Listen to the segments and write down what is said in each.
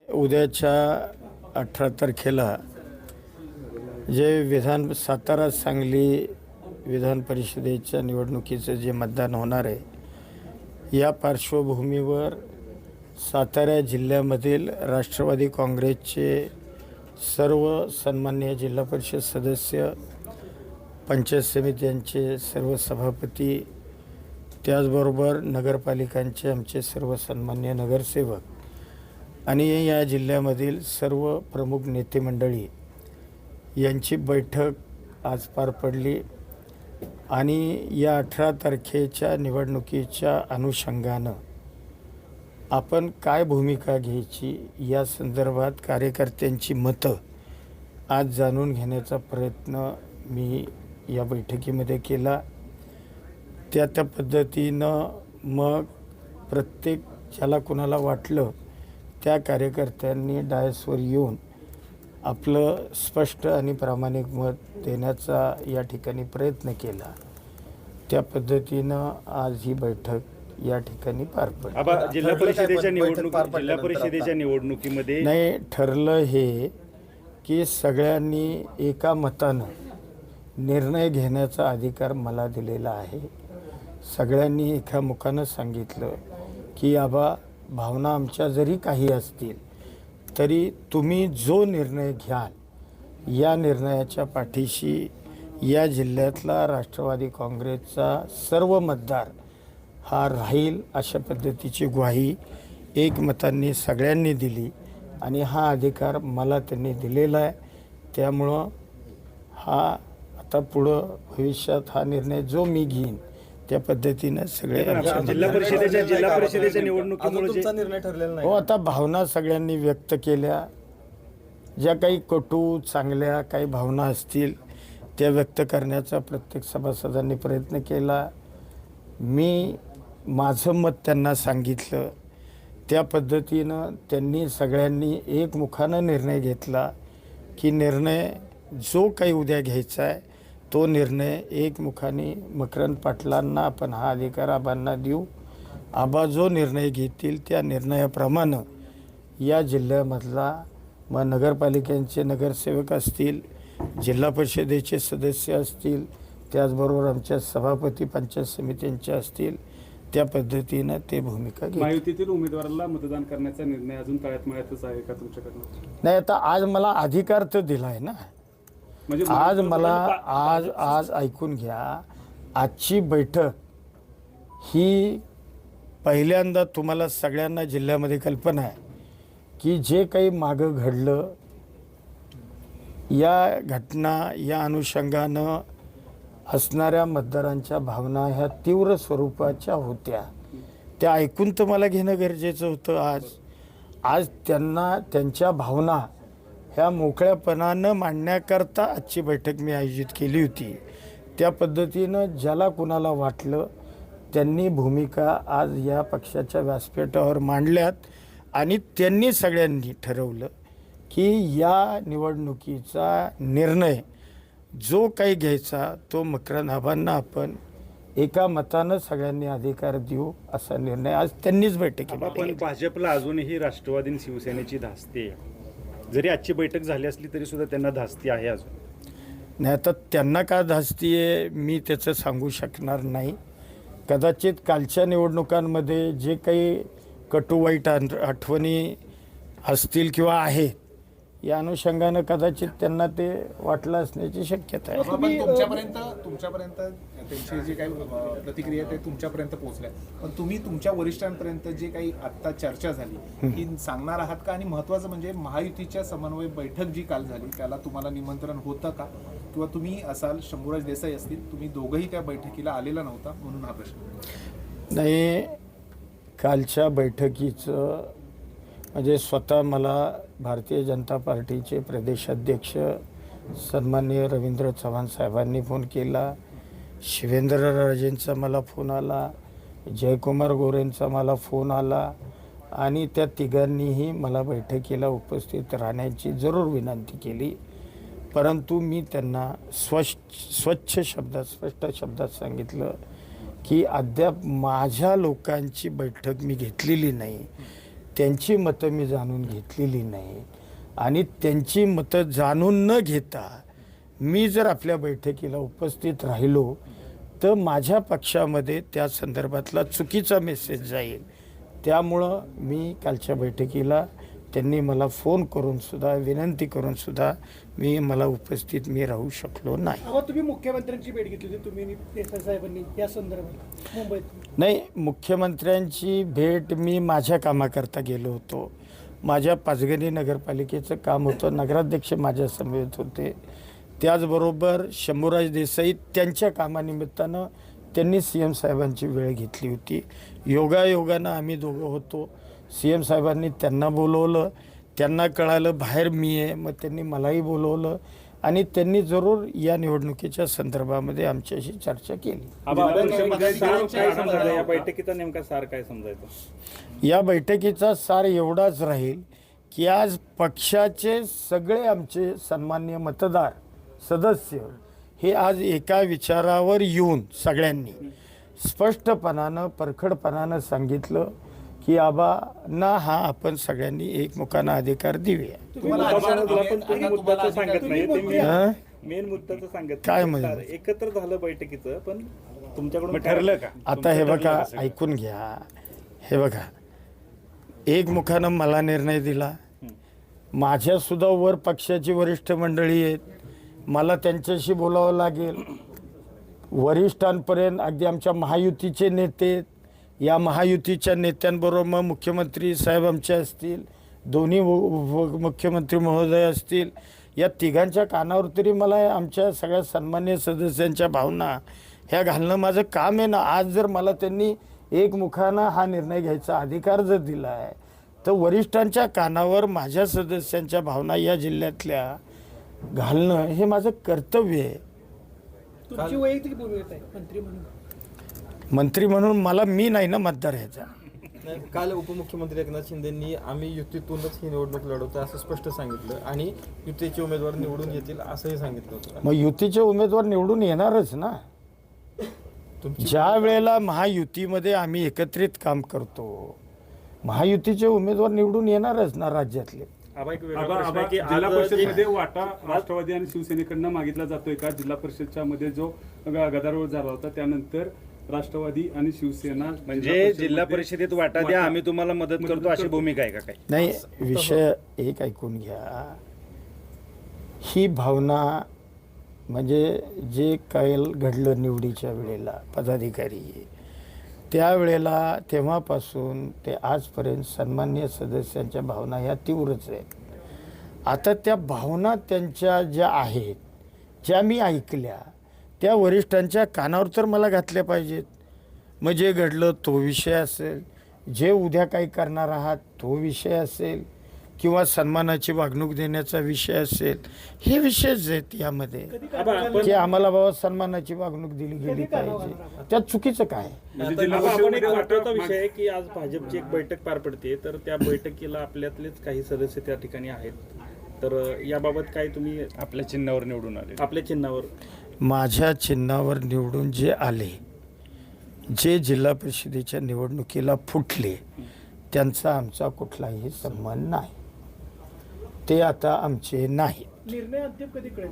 उद्याच्या 18 तारखेला जे सातारा सांगली विधान परिषदेच्या निवडणुकीचं जे मतदान होणार आहे, या पार्श्वभूमीवर सातारा जिल्ह्यामधील राष्ट्रवादी काँग्रेसचे सर्व सन्माननीय जिल्हा परिषद सदस्य, पंचायत समित्यांचे सर्व सभापती, त्याचबरोबर नगरपालिकांचे आमचे सर्व सन्माननीय नगरसेवक आणि या जिल्ह्यामधील सर्व प्रमुख नेते मंडळी यांची बैठक आज पार पडली आणि या 18 तारखेच्या निवडणुकीच्या अनुषंगानं आपण काय भूमिका घ्यायची या संदर्भात कार्यकर्त्यांची मतं आज जाणून घेण्याचा प्रयत्न मी या बैठकीमध्ये केला। त्या पद्धतीनं मग प्रत्येक ज्याला कुणाला वाटलं त्या कार्यकर्त्यांनी डायसवर येऊन आपलं स्पष्ट आणि प्रामाणिक मत देण्याचा या ठिकाणी प्रयत्न केला। त्या पद्धतीनं आज ही बैठक या ठिकाणी पार पडली। जिल्हा परिषदेच्या निवडणुकीमध्ये नाही ठरलं हे की सगळ्यांनी एका मतानं निर्णय घेण्याचा अधिकार मला दिलेला आहे। सगळ्यांनी एकामुखानं सांगितलं की आबा भावना आमच्या जरी काही असतील तरी तुम्ही जो निर्णय घ्याल या निर्णयाच्या पाठीशी या जिल्ह्यातला राष्ट्रवादी काँग्रेसचा सर्व मतदार हा राहील, अशा पद्धतीची ग्वाही एकमतांनी सगळ्यांनी दिली आणि हा अधिकार मला त्यांनी दिलेला आहे। त्यामुळं हा आता पुढं भविष्यात हा निर्णय जो मी घेईन त्या पद्धतीनं सगळे जिल्हा परिषदेच्या निवडणुकीमुळे निर्णय ठरलेला नाही। हो, आता भावना सगळ्यांनी व्यक्त केल्या, ज्या काही कटू चांगल्या काही भावना असतील त्या व्यक्त करण्याचा प्रत्येक सभासदांनी प्रयत्न केला। मी माझं मत त्यांना सांगितलं, त्या पद्धतीनं त्यांनी सगळ्यांनी एकमुखानं निर्णय घेतला की निर्णय जो काही उद्या घ्यायचा आहे तो निर्णय एकमुखाने मकरंद पाटलांना आपण हा अधिकार आबांना देऊ। आबा जो निर्णय घेतील त्या निर्णयाप्रमाणे या जिल्ह्यामधला मग नगरपालिकांचे नगरसेवक असतील, जिल्हा परिषदेचे सदस्य असतील, त्याचबरोबर आमच्या सभापती पंचायत समित्यांचे असतील, त्या पद्धतीनं ते भूमिका घेतील। महायुतीतील उमेदवाराला मतदान करण्याचा निर्णय अजून तळ्यात आहे का तुमच्याकडनं? नाही, आता आज मला अधिकार तर दिला आहे ना। म्हणजे आज मला आज ऐकून घ्या, आजची बैठक ही पहिल्यांदा तुम्हाला सगळ्यांना जिल्ह्यामध्ये कल्पना आहे की जे काही मागं घडलं या घटना या अनुषंगानं असणाऱ्या मतदारांच्या भावना ह्या तीव्र स्वरूपाच्या होत्या, त्या ऐकून तर मला घेणं गरजेचं होतं। आज त्यांना त्यांच्या भावना ह्या मोकळ्यापणानं मांडण्याकरता आजची बैठक मी आयोजित केली होती। त्या पद्धतीनं ज्याला कुणाला वाटलं त्यांनी भूमिका आज या पक्षाच्या व्यासपीठावर मांडल्यात आणि त्यांनी सगळ्यांनी ठरवलं की या निवडणुकीचा निर्णय जो काही घ्यायचा तो मकरंद आबांना आपण एका मतानं सगळ्यांनी अधिकार देऊ, असा निर्णय आज त्यांनीच बैठकीमध्ये पण भाजपला अजूनही राष्ट्रवादी आणि शिवसेनेची धास्ती आहे। जरी आजची बैठक झाली असली तरी सुद्धा त्यांना धास्ती आहे अजून। नाही, आता त्यांना का धास्ती आहे मी त्याचं सांगू शकणार नाही। कदाचित कालच्या निवडणुकांमध्ये जे काही कटू वाईट आठवणी असतील किंवा आहेत या अनुषंगानं कदाचित त्यांना ते वाटलं असण्याची शक्यता आहे। पण तुमच्यापर्यंत त्यांची जी काही प्रतिक्रिया आहे ते तुमच्यापर्यंत पोहोचल्या, पण तुम्ही तुमच्या वरिष्ठांपर्यंत जे काही आत्ता चर्चा झाली ही सांगणार आहात का? आणि महत्त्वाचं म्हणजे महायुतीच्या समन्वय बैठक जी काल झाली त्याला तुम्हाला निमंत्रण होतं का, किंवा तुम्ही असाल, शंभूराज देसाई असतील, तुम्ही दोघंही त्या बैठकीला आलेला नव्हता म्हणून हा प्रश्न? नाही, कालच्या बैठकीचं म्हणजे स्वतः मला भारतीय जनता पार्टीचे प्रदेशाध्यक्ष सन्माननीय रवींद्र चव्हाण साहेबांनी फोन केला, शिवेंद्रराजेंचा मला फोन आला, जयकुमार गोरेंचा मला फोन आला आणि त्या तिघांनीही मला बैठकीला उपस्थित राहण्याची जरूर विनंती केली। परंतु मी त्यांना स्पष्ट शब्दात सांगितलं की अद्याप माझ्या लोकांची बैठक मी घेतलेली नाही, त्यांची मतं मी जाणून घेतलेली नाही आणि त्यांची मतं जाणून न घेता मी जर आपल्या बैठकीला उपस्थित राहिलो तर माझ्या पक्षामध्ये त्या संदर्भातला चुकीचा मेसेज जाईल. त्यामुळं मी कालच्या बैठकीला त्यांनी मला फोन करून सुद्धा विनंती करून सुद्धा मला उपस्थित राहू शकलो नाही. अहो, तुम्ही मुख्यमंत्र्यांची भेट घेतली होती तुम्ही देसाई साहेबांनी या संदर्भात मुंबईत? नाही, मुख्यमंत्र्यांची भेट मी माझ्या कामाकरता गेलो होतो. माझ्या पाचगणी नगरपालिकेचं काम होतं, नगराध्यक्ष माझ्या समवेत होते. त्याचबरोबर शंभूराज देसाई त्यांच्या कामानिमित्तानं त्यांनी CM साहेबांची वेळ घेतली होती. योगायोगानं आम्ही दोघं होतो. CM साहेबांनी त्यांना बोलवलं, त्यांना कळालं बाहेर मी आहे, मग त्यांनी मलाही बोलवलं आणि त्यांनी जरूर या निवडणुकीच्या संदर्भामध्ये आमच्याशी चर्चा केली. या बैठकीचा नेमका सार काय समजायचं? या बैठकीचा सार एवढाच राहील की आज पक्षाचे सगळे आमचे सन्माननीय मतदार सदस्य हे आज एका विचारावर येऊन सगळ्यांनी स्पष्टपणानं परखडपणानं सांगितलं की आबांना हा आपण सगळ्यांनी एकमुखानं अधिकार देऊया. मेन मुद्द्याचं सांगत काय म्हणजे? एकत्र झालं बैठकीचं, पण तुमच्याकडून ठरलं का? आता हे बघा, ऐकून घ्या. हे बघा, एकमुखानं मला निर्णय दिला. माझ्यासुद्धा वर पक्षाची वरिष्ठ मंडळी आहेत, मला त्यांच्याशी बोलावं लागेल. वरिष्ठांपर्यंत अगदी आमच्या महायुतीचे नेते, या महायुतीच्या नेत्यांबरोबर मग मुख्यमंत्री साहेब आमचे असतील, दोन्ही मुख्यमंत्री महोदय असतील, या तिघांच्या कानावर तरी मला आमच्या सगळ्या सन्मान्य सदस्यांच्या भावना ह्या घालणं माझं काम आहे ना. आज जर मला त्यांनी एकमुखानं हा निर्णय घ्यायचा अधिकार जर दिला आहे तर वरिष्ठांच्या कानावर माझ्या सदस्यांच्या भावना या जिल्ह्यातल्या घालणं हे माझं कर्तव्य आहे. तुमची वैयक्तिक भूमिका आहे मंत्री म्हणून. मंत्री म्हणून मी नाही ना मतदार ह्याचा. काल उपमुख्यमंत्री एकनाथ शिंदेंनी आम्ही युतीतूनच ही निवडणूक लढवतो असं स्पष्ट सांगितलं आणि युतीचे उमेदवार निवडून येतील असंही सांगितलं होतं. मग युतीचे उमेदवार निवडून येणारच ना. ज्या वेळेला महायुतीमध्ये आम्ही एकत्रित काम करतो, महायुतीचे उमेदवार निवडून येणारच ना राज्यातले. जिल्हा परिषदेमध्ये वाटा राष्ट्रवादी आणि शिवसेनेकडनं मागितला जातोय का? जिल्हा परिषदच्या मध्ये जो गदारोळ झाला होता त्यानंतर राष्ट्रवादी आणि शिवसेना म्हणजे जिल्हा परिषदेत वाटा द्या, आम्ही तुम्हाला मदत करतो अशी भूमिका आहे का काही? नाही, विषय एक ऐकून घ्या. ही भावना म्हणजे जे काही घडलं निवडीच्या वेळेला पदाधिकारी त्यावेळेला तेव्हापासून ते आजपर्यंत सन्मान्य सदस्यांच्या भावना ह्या तीव्रच आहेत. आता त्या भावना त्यांच्या ज्या आहेत, ज्या मी ऐकल्या, त्या वरिष्ठांच्या कानावर तर मला घातल्या पाहिजेत. मग जे घडलं तो विषय असेल, जे उद्या काही करणार आहात तो विषय असेल, किंवा सन्मानाची वागणूक देण्याचा विषय असेल, हे विषयच आहेत यामध्ये की आम्हाला बाबा सन्मानाची वागणूक दिली गेली पाहिजे. त्यात चुकीचं काय? आपण एक महत्त्वाचा विषय आहे की आज भाजपची एक बैठक पार पडते, तर त्या बैठकीला आपल्यातलेच काही सदस्य त्या ठिकाणी आहेत. तर याबाबत काय तुम्ही आपल्या चिन्हावर निवडून आले? आपल्या चिन्हावर, माझ्या चिन्हावर निवडून जे आले, जे जिल्हा परिषदेच्या निवडणुकीला फुटले, त्यांचा आमचा कुठलाही सन्मान नाही. ते आता आमचे नाही. निर्णय अंतिम कधी कळेल?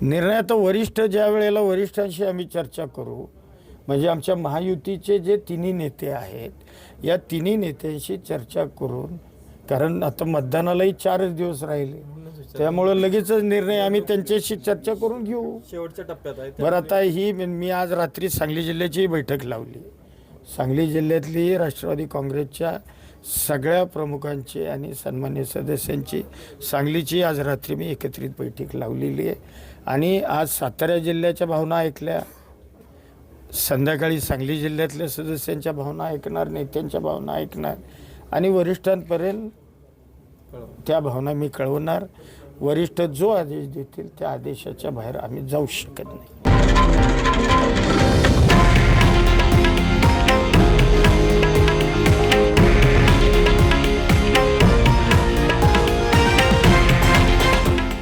निर्णय आता वरिष्ठ ज्या वेळेला वरिष्ठांशी आम्ही चर्चा करू, म्हणजे आमच्या महायुतीचे जे तिन्ही नेते आहेत, या तिन्ही नेत्यांशी चर्चा करून, कारण आता मतदानालाही 4च दिवस राहिले, त्यामुळं लगेचच निर्णय आम्ही त्यांच्याशी चर्चा करून घेऊ. शेवटच्या टप्प्यात आहे. बरं, आता मी आज रात्री सांगली जिल्ह्याची बैठक लावली. सांगली जिल्ह्यातली राष्ट्रवादी काँग्रेसच्या सगळ्या प्रमुखांची आणि सन्मान्य सदस्यांची सांगलीची आज रात्री मी एकत्रित बैठक लावलेली आहे. आणि आज सातारा जिल्ह्याच्या भावना ऐकल्या, संध्याकाळी सांगली जिल्ह्यातल्या सदस्यांच्या भावना ऐकणार, नेत्यांच्या भावना ऐकणार आणि वरिष्ठांपर्यंत त्या भावना मी कळवणार. वरिष्ठ जो आदेश देतील त्या आदेशाच्या बाहेर आम्ही जाऊ शकत नाही.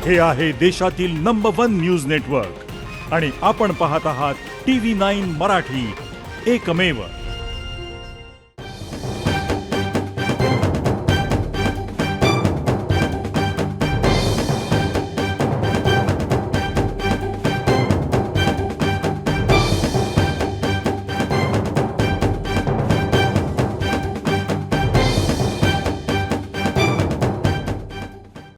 हे आहे देशातील नंबर 1 न्यूज नेटवर्क आणि आपण पाहत आहात TV9 मराठी, एकमेव.